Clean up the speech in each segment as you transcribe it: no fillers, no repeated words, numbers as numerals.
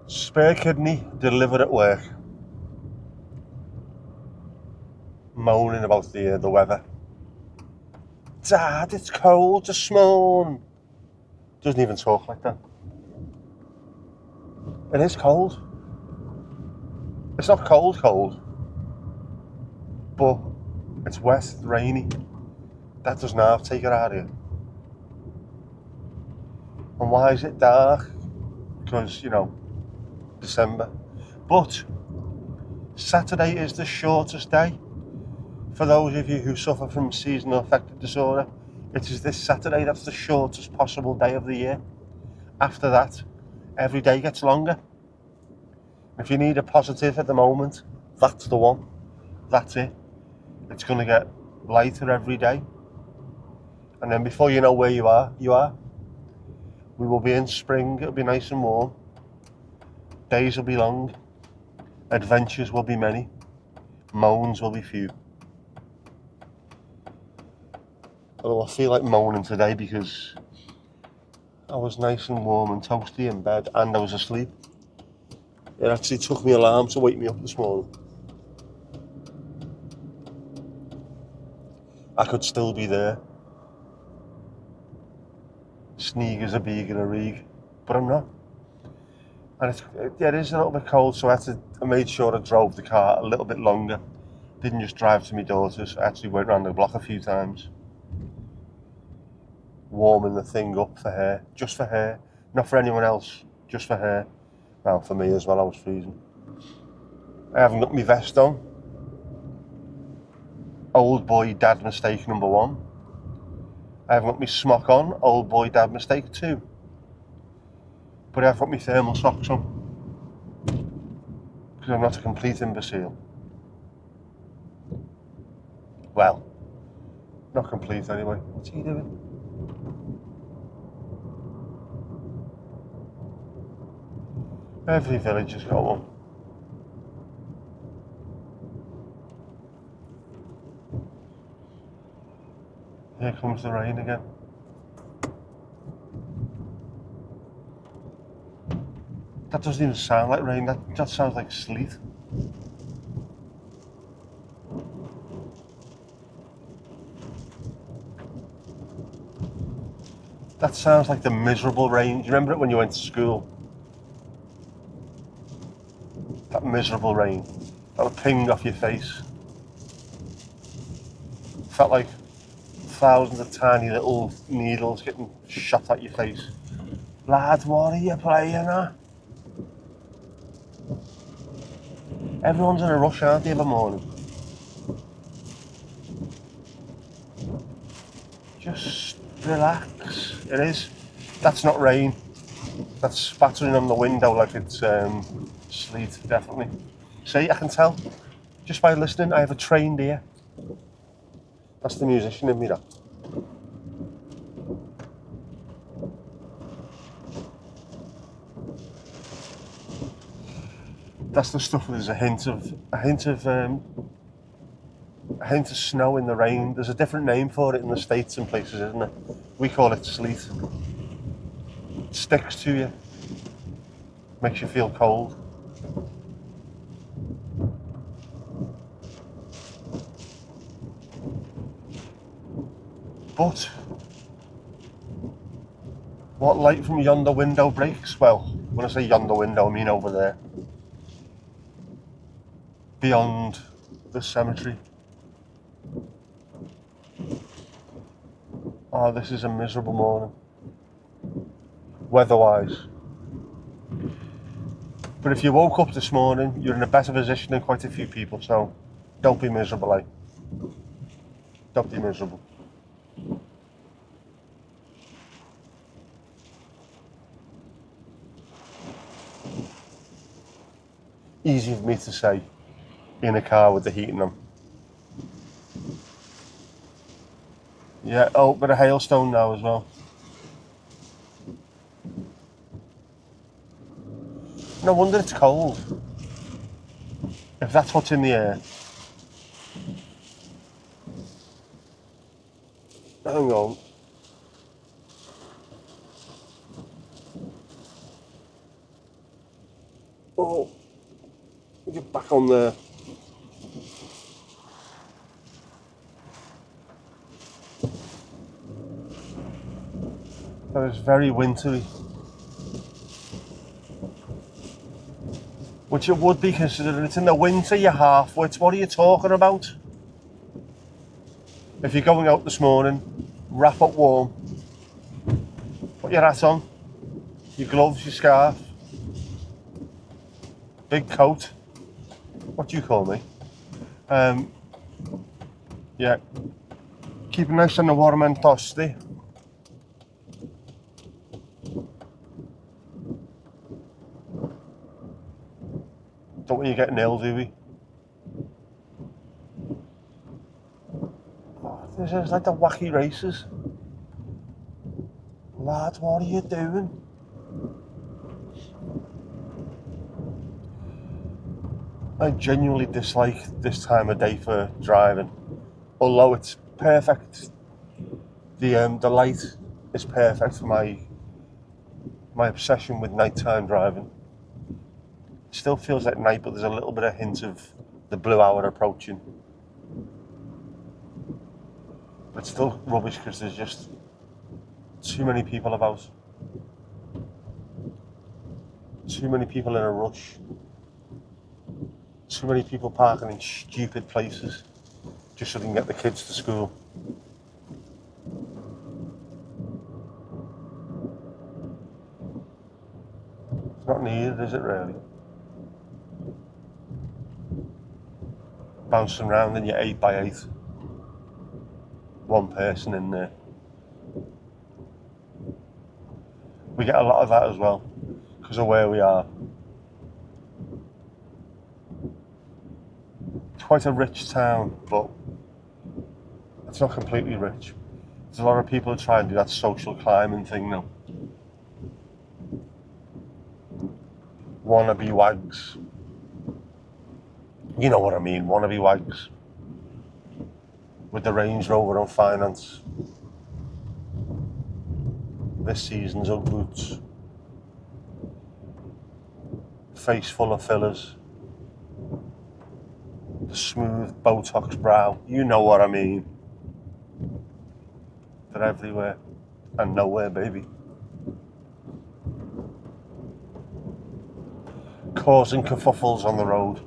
Spare kidney delivered at work, moaning about the weather. Dad, it's cold this morning. Doesn't even talk like that. It is cold. It's not cold, but it's wet, rainy. That does not take it out of you. And why is it dark? Because, December. But Saturday is the shortest day. For those of you who suffer from seasonal affective disorder, it is this Saturday that's the shortest possible day of the year. After that, every day gets longer. If you need a positive at the moment, that's the one. That's it. It's going to get lighter every day. And then before you know where you are. We will be in spring, it'll be nice and warm. Days will be long. Adventures will be many. Moans will be few. Although I feel like moaning today because I was nice and warm and toasty in bed and I was asleep. It actually took me alarm to wake me up this morning. I could still be there. Sneak as a beag and a reeg. But I'm not. And it is a little bit cold, so I made sure I drove the car a little bit longer. Didn't just drive to my daughter's. I actually went around the block a few times. Warming the thing up for her. Just for her. Not for anyone else. Just for her. Well, for me as well, I was freezing. I haven't got my vest on. Old boy dad mistake number 1. I haven't got my smock on. Old boy dad mistake 2. But I've got my thermal socks on. Because I'm not a complete imbecile. Well, not complete anyway. What's he doing? Every village has got one. Here comes the rain again. That doesn't even sound like rain, that sounds like sleet. That sounds like the miserable rain. Do you remember it when you went to school? That miserable rain. That would ping off your face. Felt like thousands of tiny little needles getting shot at your face. Lad, what are you playing at? Everyone's in a rush, aren't they, of a morning? Just relax. It is. That's not rain. That's spattering on the window like it's sleet, definitely. See, I can tell. Just by listening, I have a trained ear. That's the musician in me, that. That's the stuff where there's a hint of snow in the rain. There's a different name for it in the States and places, isn't there? We call it sleet. It sticks to you. Makes you feel cold. But what light from yonder window breaks? Well, when I say yonder window, I mean over there. Beyond the cemetery. Oh, this is a miserable morning. Weather-wise. But if you woke up this morning, you're in a better position than quite a few people, so don't be miserable, eh? Don't be miserable. Easy for me to say in a car with the heating on. Yeah, oh, but a hailstone now as well. No wonder it's cold. If that's what's in the air. Hang on. Oh, get back on there. That is very wintry. Which it would be considering it's in the winter, you're half-wit. What are you talking about? If you're going out this morning, wrap up warm. Put your hat on, your gloves, your scarf, big coat. What do you call me? Yeah. Keep it nice and warm and toasty. Don't want you getting ill, do we? Oh, this is like the wacky races. Lad, what are you doing? I genuinely dislike this time of day for driving. Although it's perfect. The light is perfect for my obsession with nighttime driving. It still feels like night, but there's a little bit of hint of the blue hour approaching. But it's still rubbish because there's just too many people about. Too many people in a rush. Too many people parking in stupid places just so they can get the kids to school. It's not needed, is it really? Bouncing around in your 8x8. One person in there. We get a lot of that as well because of where we are. It's quite a rich town, but it's not completely rich. There's a lot of people who try and do that social climbing thing now. Wannabe wags. You know what I mean, wannabe wags. With the Range Rover on finance. This season's Ugg boots. Face full of fillers. The smooth Botox brow. You know what I mean. They're everywhere and nowhere, baby. Causing kerfuffles on the road.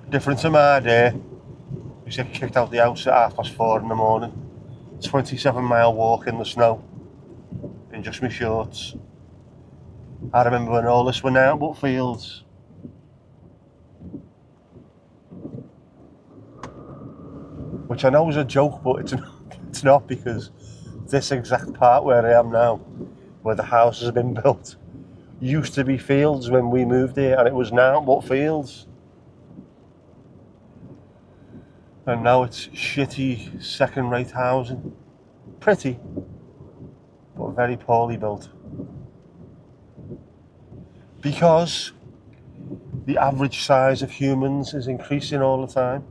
Different to my day. We get kicked out the house at 4:30 in the morning. 27-mile walk in the snow. In just my shorts. I remember when all this were now but fields. Which I know is a joke, but it's not because this exact part where I am now, where the house has been built, used to be fields when we moved here, and it was now but fields. And now it's shitty second-rate housing. Pretty, but very poorly built. Because the average size of humans is increasing all the time.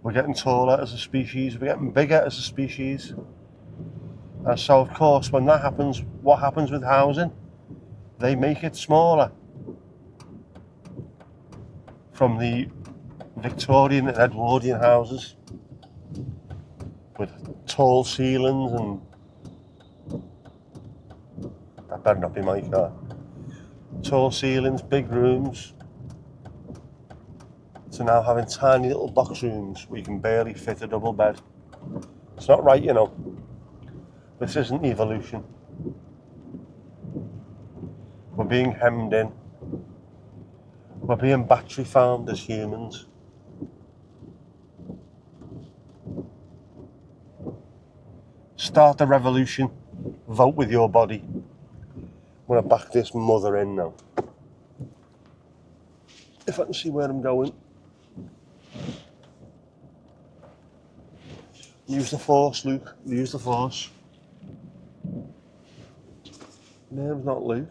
We're getting taller as a species, we're getting bigger as a species. And so, of course, when that happens, what happens with housing? They make it smaller. From the Victorian and Edwardian houses with tall ceilings and... That better not be my car. Tall ceilings, big rooms, to now having tiny little box rooms where you can barely fit a double bed. It's not right, you know. This isn't evolution. We're being hemmed in. We're being battery farmed as humans. Start the revolution. Vote with your body. I'm going to back this mother in now. If I can see where I'm going. Use the force, Luke. Use the force. Name's not Luke.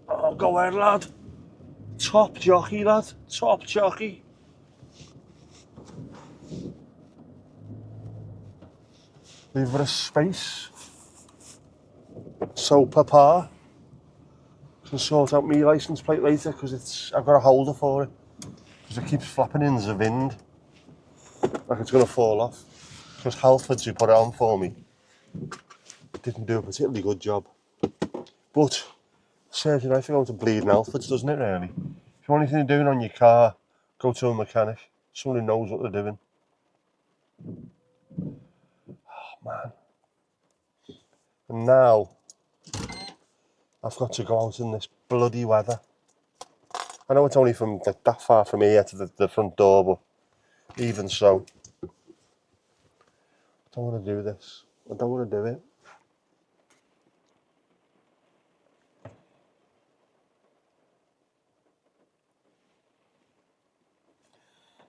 Oh, go ahead, lad. Top jockey, lad. Top jockey. leave a bit of space so Papa can sort out me license plate later, because I've got a holder for it, because it keeps flapping in the wind like it's going to fall off, because Halfords, who put it on for me, didn't do a particularly good job. But serves you right for going to bleeding Halfords, doesn't it, really? If you want anything doing on your car, go to a mechanic, someone who knows what they're doing. Oh man. And now I've got to go out in this bloody weather. I know it's only from like that far from here to the front door, but even so, I don't want to do this. I don't want to do it.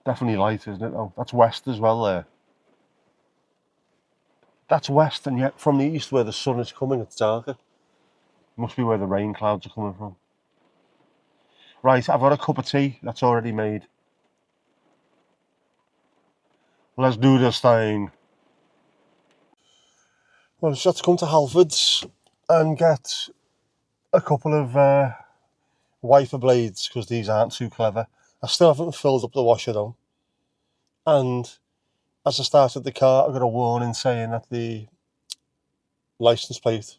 Definitely light, isn't it, though? That's west as well there. That's west, and yet from the east where the sun is coming, it's darker. Must be where the rain clouds are coming from. Right, I've got a cup of tea that's already made. Let's do this thing. Well, I just had to come to Halfords and get a couple of wiper blades, because these aren't too clever. I still haven't filled up the washer though. And as I started the car, I got a warning saying that the license plate,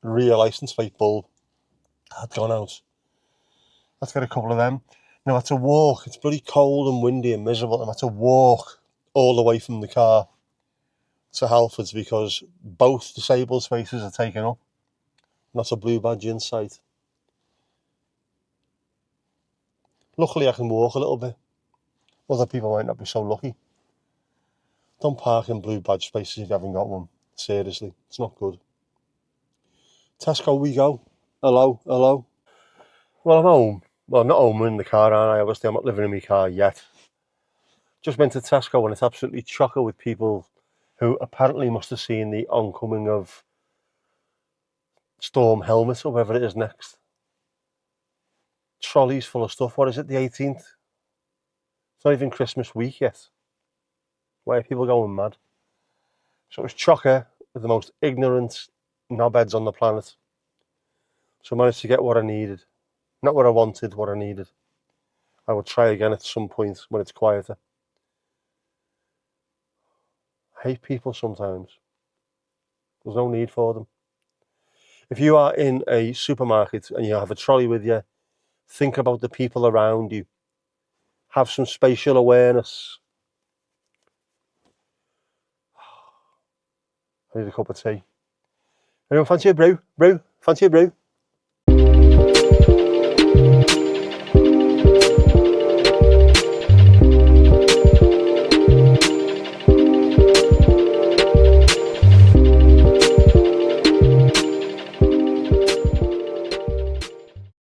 rear license plate bulb had gone out. Let's get a couple of them. Now I had to walk. It's bloody cold and windy and miserable. I had to walk all the way from the car to Halfords because both disabled spaces are taken up. Not a blue badge in sight. Luckily I can walk a little bit. Other people might not be so lucky. Don't park in blue badge spaces if you haven't got one. Seriously, it's not good. Tesco we go. Hello, hello. Well, I'm home. Well, I'm not home, I'm in the car, aren't I? Obviously, I'm not living in my car yet. Just went to Tesco and it's absolutely chocker with people who apparently must have seen the oncoming of Storm Helmet or whatever it is next. Trolleys full of stuff. What is it, the 18th? It's not even Christmas week yet. Why are people going mad? So it was chocker with the most ignorant knobheads on the planet. So I managed to get what I needed. Not what I wanted, what I needed. I will try again at some point when it's quieter. I hate people sometimes. There's no need for them. If you are in a supermarket and you have a trolley with you, think about the people around you. Have some spatial awareness. I need a cup of tea. Anyone fancy a brew? Brew? Fancy a brew?